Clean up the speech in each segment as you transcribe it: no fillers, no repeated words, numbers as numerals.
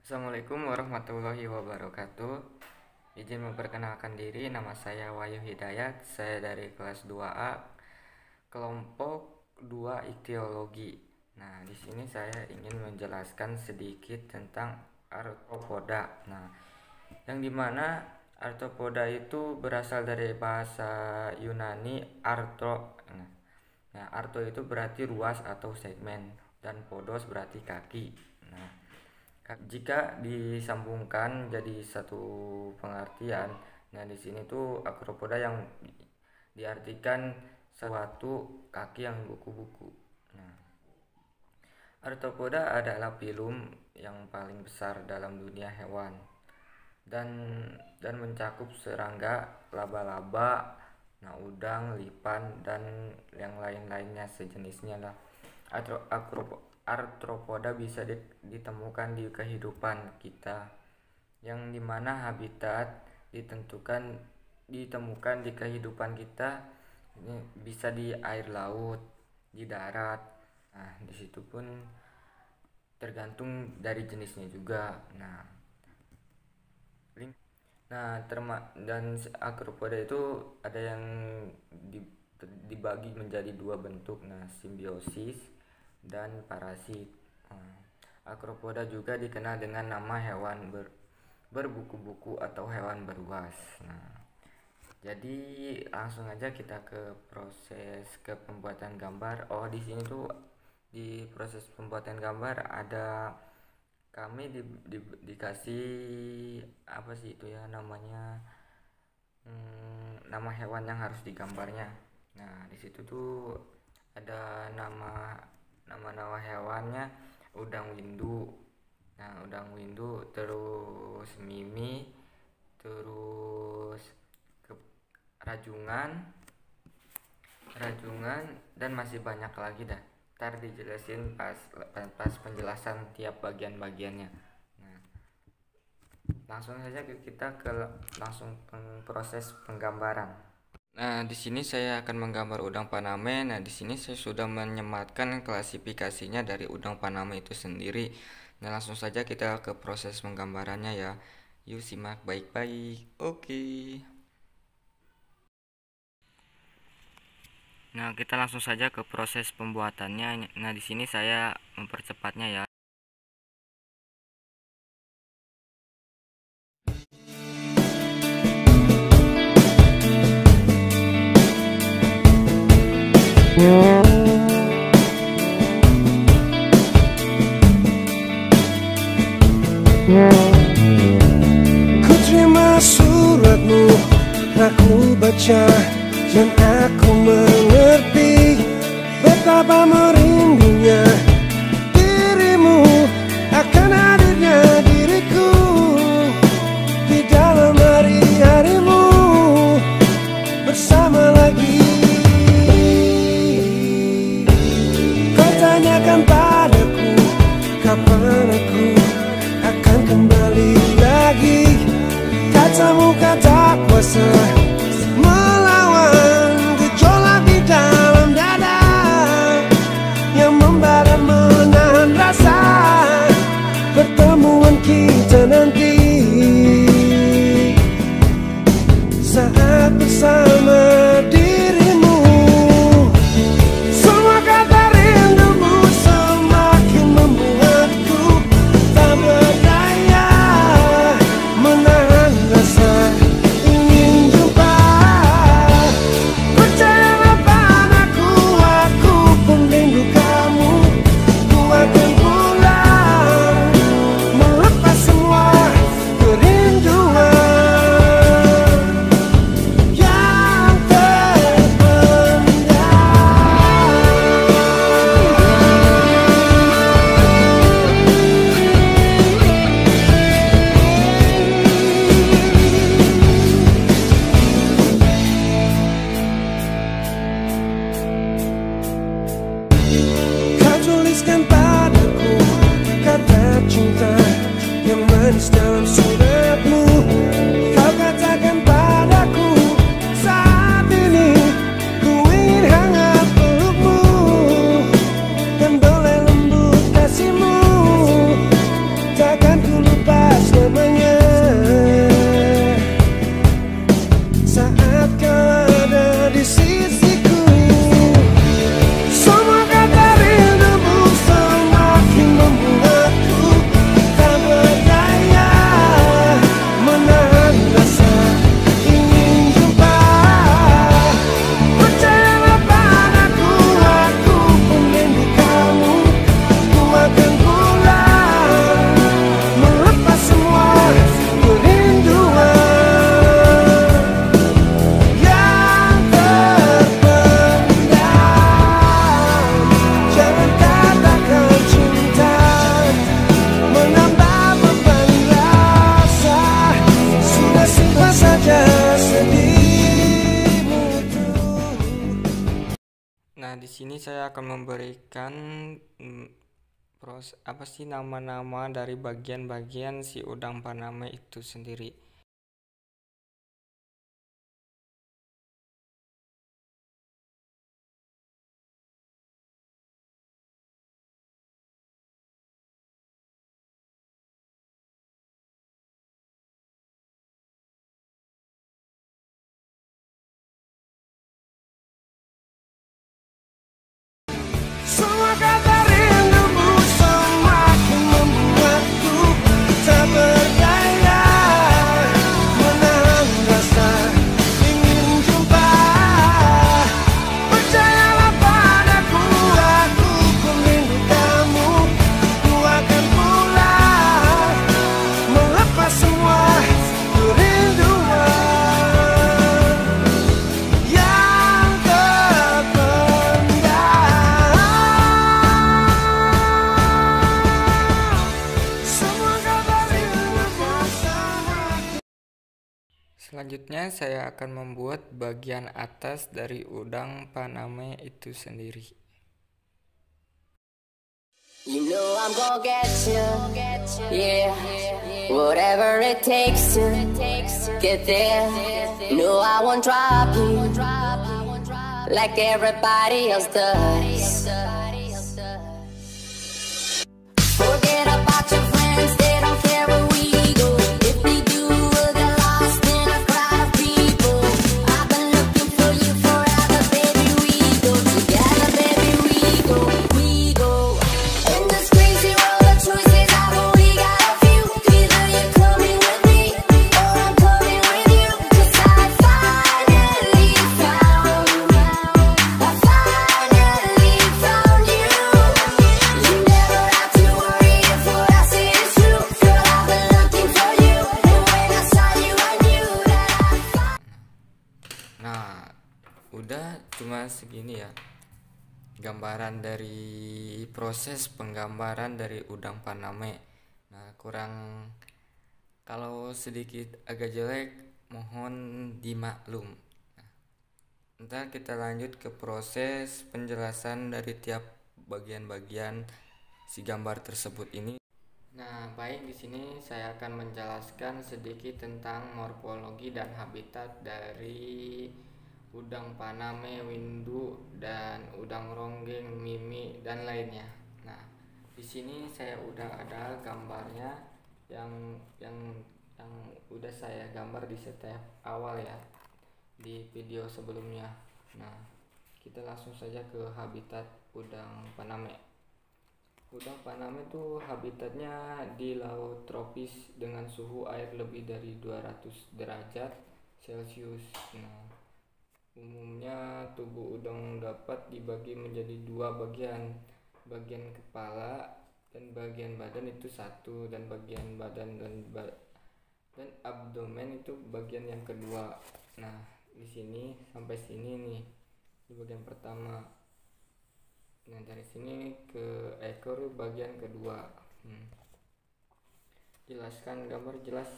Assalamualaikum warahmatullahi wabarakatuh. Izin memperkenalkan diri, nama saya Wahyu Hidayat. Saya dari kelas 2A, kelompok 2 Ichthyoologi. Nah, di sini saya ingin menjelaskan sedikit tentang arthropoda. Nah, yang dimana arthropoda itu berasal dari bahasa Yunani arthro. Nah, arthro itu berarti ruas atau segmen dan podos berarti kaki. Nah, jika disambungkan jadi satu pengertian, nah di sini tuh arthropoda yang diartikan suatu kaki yang buku-buku. Nah, arthropoda adalah filum yang paling besar dalam dunia hewan dan mencakup serangga, laba-laba, nah udang, lipan dan yang lain-lainnya sejenisnya lah. Arthropoda bisa ditemukan di kehidupan kita, yang dimana habitat ditemukan di kehidupan kita ini bisa di air laut, di darat. Nah, disitu pun tergantung dari jenisnya juga. Dan arthropoda itu ada yang dibagi menjadi dua bentuk, simbiosis dan parasit. Arthropoda juga dikenal dengan nama hewan berbuku-buku atau hewan beruas. Jadi langsung aja kita ke proses pembuatan gambar. Di sini tuh di proses pembuatan gambar ada kami dikasih apa sih itu ya namanya, nama hewan yang harus digambarnya. Nah, di situ tuh ada nama hewannya udang windu. Nah, udang windu, terus mimi, terus rajungan dan masih banyak lagi dah. Ntar dijelasin pas penjelasan tiap bagian-bagiannya. Nah, langsung saja kita ke proses penggambaran. Nah, di sini saya akan menggambar udang Paname. Nah, di sini saya sudah menyematkan klasifikasinya dari udang Paname itu sendiri. Nah, langsung saja kita ke proses penggambarannya ya. Yuk simak baik-baik. Oke. Nah, kita langsung saja ke proses pembuatannya. Nah, di sini saya mempercepatnya ya. Ku terima suratmu, aku baca dan aku mengerti betapa merindunya dirimu akan hadirnya diriku di dalam hari-harimu bersama lagi. Kau tanyakan padaku kapan aku akan kembali lagi. Katamu kata kuasa melawan gejolak di dalam dada yang membara menahan rasa pertemuan kita nanti saat bersama dirimu. Semua kata rindumu semakin membuatku tak berdaya menahan rasa ingin jumpa. Percayalah padaku, aku pun rindu kamu. Ku akan pulang melepas semua kerinduan yang terpendam. Kau tuliskan padaku kata cinta yang manis dalam suratmu. Kau katakan padaku saat ini ku ingin hangat pelukmu dan belai lembut kasihmu. Takkan ku lupa sini saya akan memberikan nama-nama dari bagian-bagian si udang Paname itu sendiri. Semua kata rindumu semakin membuatku tak berdaya menahan rasa ingin jumpa. Percayalah padaku, aku pun rindu kamu. Ku akan pulang melepas semua kerinduan yang terpendam. Semua kata rindumu semakin. Selanjutnya saya akan membuat bagian atas dari udang Paname itu sendiri. You know I'm gonna get you, yeah. Whatever it takes to get there. No, I won't drop you like everybody else does. Forget about your friends, they don't care where we go. If they do, we'll get lost in a crowd of people. I've been looking for you forever, baby. We go together, baby. We go, we go. In this crazy world of choices, I've only got a few. Either you're coming with me, or I'm coming with you. 'Cause I finally found you. You never have to worry if what I say is true. Girl, I've been looking for you, and when I saw you, I knew that I found. Nah, udah cuma segini ya gambaran dari proses penggambaran dari udang Paname. Nah, kalau sedikit agak jelek mohon dimaklum. Nah, ntar kita lanjut ke proses penjelasan dari tiap bagian-bagian si gambar tersebut ini. Nah, baik, di sini saya akan menjelaskan sedikit tentang morfologi dan habitat dari udang Paname, windu, dan udang ronggeng, mimi, dan lainnya. Nah, di sini saya udah ada gambarnya yang udah saya gambar di setiap awal ya di video sebelumnya. Nah, kita langsung saja ke habitat udang Paname. Udang Paname itu habitatnya di laut tropis dengan suhu air lebih dari 200 derajat Celcius. Nah, umumnya tubuh udang dapat dibagi menjadi dua bagian kepala dan bagian badan itu satu, dan bagian badan dan abdomen itu bagian yang kedua. Nah, di sini sampai sini nih di bagian pertama. Nah, dari sini ke ekor bagian kedua. Jelaskan gambar jelas.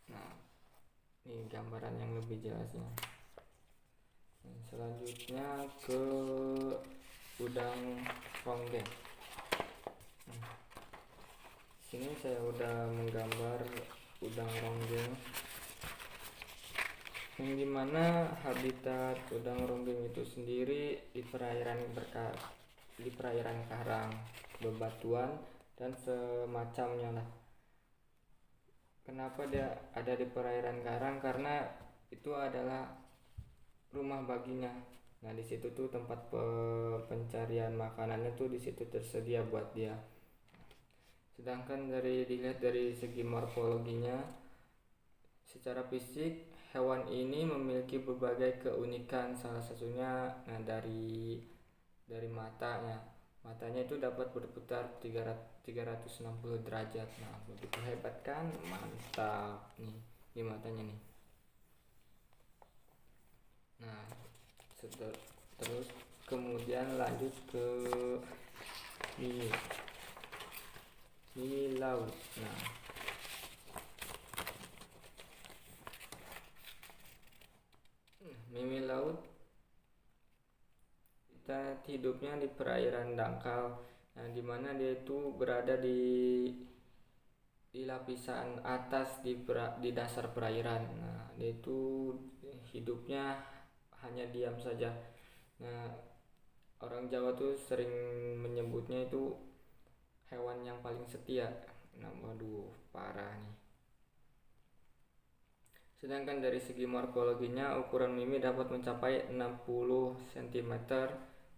Nah, ini gambaran yang lebih jelasnya. Nah, selanjutnya ke udang ronggeng. Sini saya udah menggambar udang ronggeng, yang dimana habitat udang ronggeng itu sendiri di perairan karang, bebatuan, dan semacamnya lah. Kenapa dia ada di perairan karang? Karena itu adalah rumah baginya. Nah, di situ tuh tempat pencarian makanannya tuh di situ tersedia buat dia. Sedangkan dilihat dari segi morfologinya, secara fisik hewan ini memiliki berbagai keunikan. Salah satunya dari matanya. Matanya itu dapat berputar 360 derajat. Nah, begitu hebat kan? Mantap nih di matanya nih. Nah, terus kemudian lanjut ke mimi laut. Nah, mimi laut habitat hidupnya di perairan dangkal, nah dimana dia itu berada di lapisan atas di dasar perairan. Nah dia itu hidupnya hanya diam saja. Nah orang Jawa tuh sering menyebutnya itu hewan yang paling setia. Nah waduh parah nih. Sedangkan dari segi morfologinya, ukuran mimi dapat mencapai 60 cm.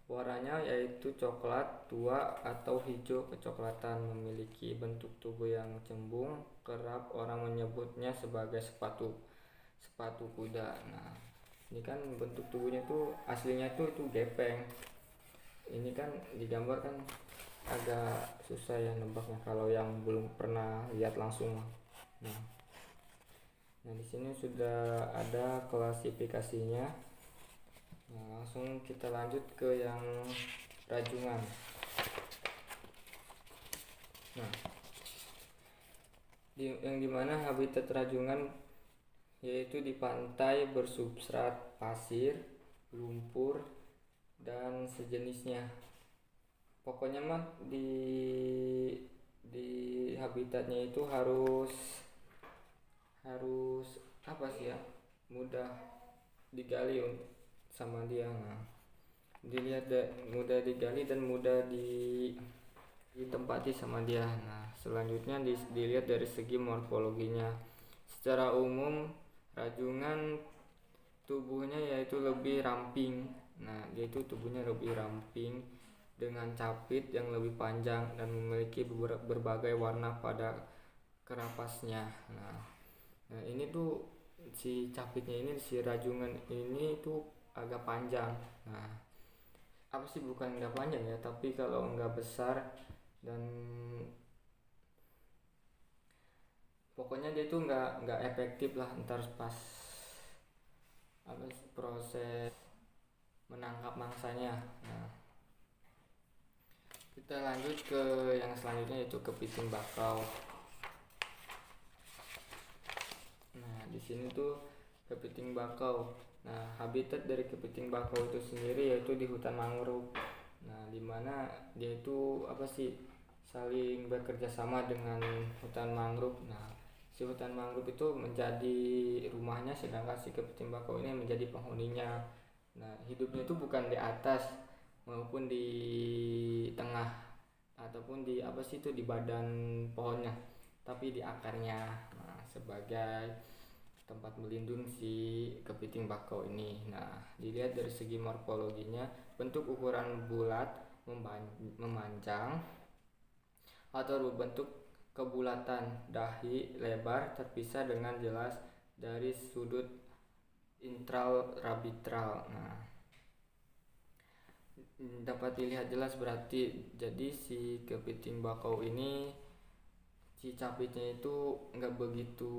Warnanya yaitu coklat tua atau hijau kecoklatan, memiliki bentuk tubuh yang cembung. Kerap orang menyebutnya sebagai sepatu kuda. Nah, ini kan bentuk tubuhnya tuh aslinya itu gepeng. Ini kan digambar kan agak susah ya nebaknya kalau yang belum pernah lihat langsung. Nah, di sini sudah ada klasifikasinya. Nah, langsung kita lanjut ke yang rajungan. Nah, yang dimana habitat rajungan yaitu di pantai bersubstrat pasir, lumpur, dan sejenisnya. Pokoknya mah di habitatnya itu harus apa sih ya, mudah digali sama dia. Nah, dilihat mudah digali dan mudah ditempati sama dia. Nah selanjutnya dilihat dari segi morfologinya. Secara umum rajungan tubuhnya yaitu lebih ramping. Nah dia itu tubuhnya lebih ramping dengan capit yang lebih panjang dan memiliki berbagai warna pada kerapasnya. Nah ini tuh si capitnya ini, si rajungan ini tuh agak panjang. Nah apa sih, bukan nggak panjang ya, tapi kalau nggak besar dan pokoknya dia tuh nggak efektif lah ntar pas proses menangkap mangsanya. Nah kita lanjut ke yang selanjutnya yaitu kepiting bakau. Nah di sini tuh kepiting bakau. Nah habitat dari kepiting bakau itu sendiri yaitu di hutan mangrove. Nah dimana dia itu saling bekerja sama dengan hutan mangrove. Nah si hutan mangrove itu menjadi rumahnya, sedangkan si kepiting bakau ini menjadi penghuninya. Nah hidupnya itu bukan di atas maupun di tengah ataupun di di badan pohonnya, tapi di akarnya. Nah sebagai tempat melindung si kepiting bakau ini. Nah dilihat dari segi morfologinya, bentuk ukuran bulat memanjang atau berbentuk kebulatan, dahi lebar terpisah dengan jelas dari sudut intralateral. Nah dapat dilihat jelas berarti jadi si kepiting bakau ini si capitnya itu nggak begitu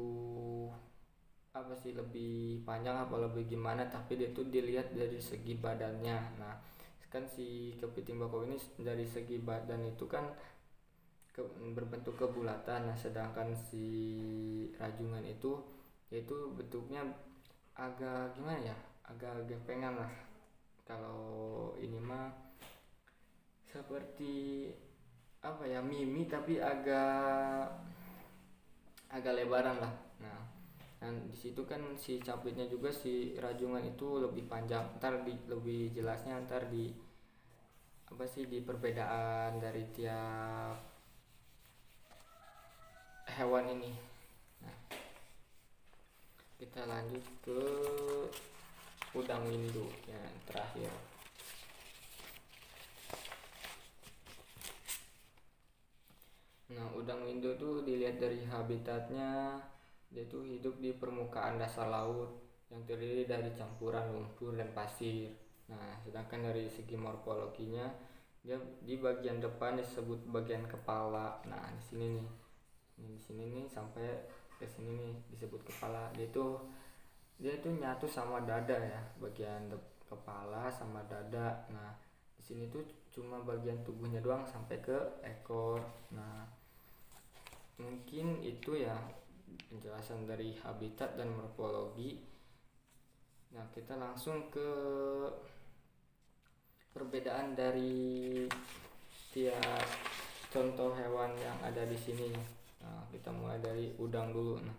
lebih panjang apa lebih gimana, tapi dia tuh dilihat dari segi badannya. Nah kan si kepiting bakau ini dari segi badan itu kan berbentuk kebulatan. Nah sedangkan si rajungan itu yaitu bentuknya agak gimana ya, agak gepengan lah. Kalau ini mah seperti mimi tapi agak lebaran lah. Nah di situ kan si capitnya juga si rajungan itu lebih panjang. Lebih jelasnya di di perbedaan dari tiap hewan ini. Nah kita lanjut ke udang windu yang terakhir. Nah udang windu tuh dilihat dari habitatnya, dia tuh hidup di permukaan dasar laut yang terdiri dari campuran lumpur dan pasir. Nah sedangkan dari segi morfologinya, dia di bagian depan disebut bagian kepala. Nah di sini nih sampai ke sini nih disebut kepala. Dia itu nyatu sama dada ya, bagian kepala sama dada. Nah di sini tuh cuma bagian tubuhnya doang sampai ke ekor. Nah mungkin itu ya penjelasan dari habitat dan morfologi. Nah kita langsung ke perbedaan dari tiap contoh hewan yang ada di sini. Nah, kita mulai dari udang dulu. Nah,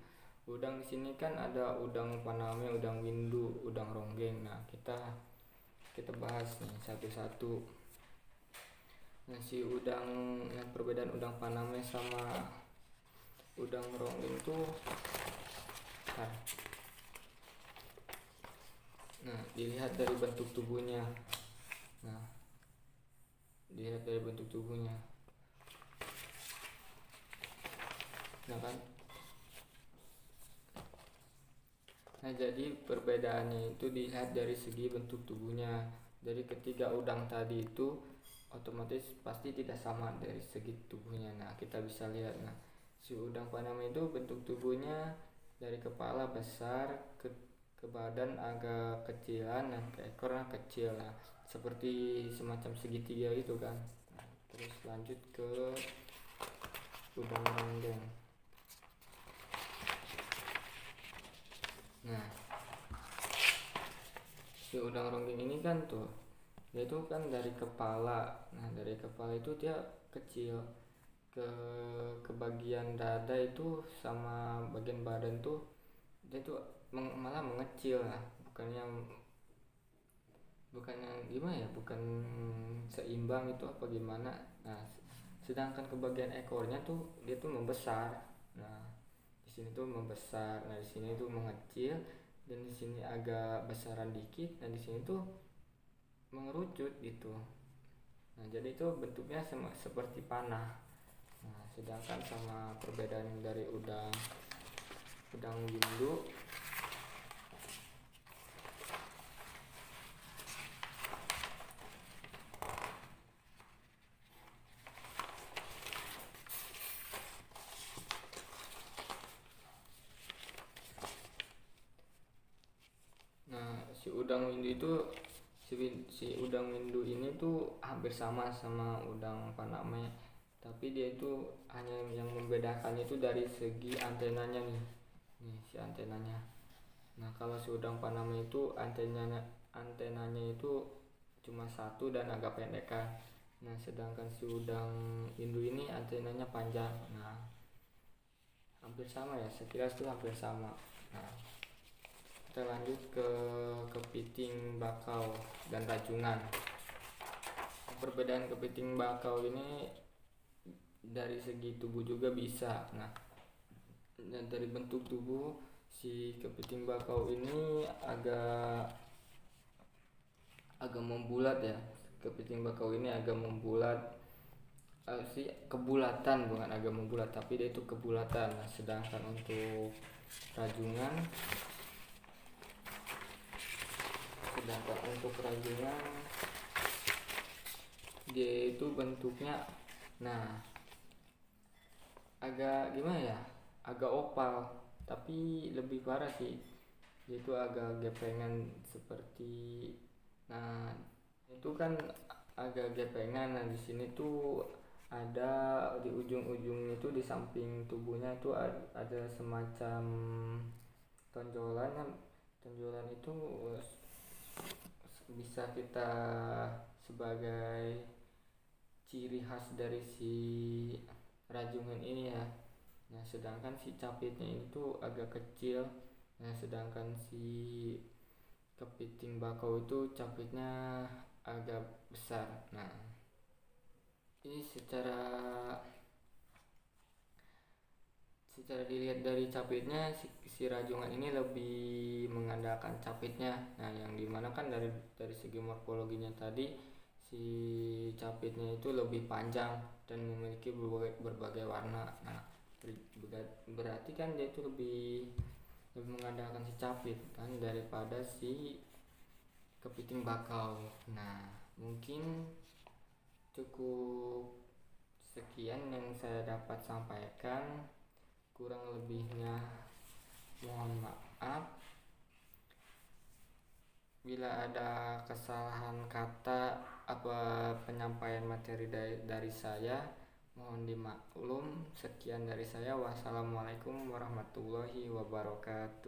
udang di sini kan ada udang Paname, udang windu, udang ronggeng. Nah, kita bahas nih satu-satu. Nah, si udang yang perbedaan udang Paname sama udang ronggeng itu nah, dilihat dari bentuk tubuhnya. Nah, dilihat dari bentuk tubuhnya. Nah kan. Nah, jadi perbedaannya itu dilihat dari segi bentuk tubuhnya. Dari ketiga udang tadi itu otomatis pasti tidak sama dari segi tubuhnya. Nah, kita bisa lihat. Nah, si udang Paname itu bentuk tubuhnya dari kepala besar ke badan agak kecilan dan ke ekornya kecil. Nah, seperti semacam segitiga gitu kan. Nah, terus lanjut ke udang ronggeng. Nah, si udang ronggeng ini kan tuh dia itu kan dari kepala. Nah, dari kepala itu dia kecil ke bagian dada itu sama bagian badan tuh dia tuh malah mengecil. Nah, bukannya gimana ya, bukan seimbang itu apa gimana. Nah, sedangkan ke bagian ekornya tuh dia tuh membesar. Nah, di sini tuh membesar, nah di sini tuh mengecil, dan di sini agak besaran dikit, dan di sini tuh mengerucut gitu. Nah, jadi itu bentuknya seperti panah. Nah, sedangkan sama perbedaan dari udang windu. Nah, si udang windu ini tuh hampir sama udang Paname, tapi dia itu hanya yang membedakannya itu dari segi antenanya nih si antenanya. Nah, kalau si udang Paname itu antenanya itu cuma satu dan agak pendek kan. Nah, sedangkan si udang windu ini antenanya panjang. Nah, hampir sama ya, sekilas itu hampir sama. Nah, kita lanjut ke kepiting bakau dan rajungan. Perbedaan kepiting bakau ini dari segi tubuh juga bisa. Nah, dan dari bentuk tubuh si kepiting bakau ini agak membulat ya. Kepiting bakau ini agak membulat, kebulatan, bukan agak membulat tapi dia itu kebulatan. Nah, sedangkan untuk rajungan dia itu bentuknya agak gimana ya, agak opal, tapi lebih parah sih, dia itu agak gepengan seperti, nah itu kan agak gepengan. Nah, di sini tuh ada di ujung-ujungnya itu di samping tubuhnya itu ada semacam tonjolan. Tonjolan itu bisa kita sebagai ciri khas dari si rajungan ini ya. Nah, sedangkan si capitnya itu agak kecil. Nah, sedangkan si kepiting bakau itu capitnya agak besar. Nah, ini secara dilihat dari capitnya si rajungan ini lebih mengandalkan capitnya. Nah, yang dimana kan dari segi morfologinya tadi si capitnya itu lebih panjang dan memiliki berbagai warna. Nah, berarti kan dia itu lebih mengandalkan si capit kan daripada si kepiting bakau. Nah, mungkin cukup sekian yang saya dapat sampaikan. Kurang lebihnya mohon maaf. Bila ada kesalahan kata apa penyampaian materi dari saya, mohon dimaklum. Sekian dari saya. Wassalamualaikum warahmatullahi wabarakatuh.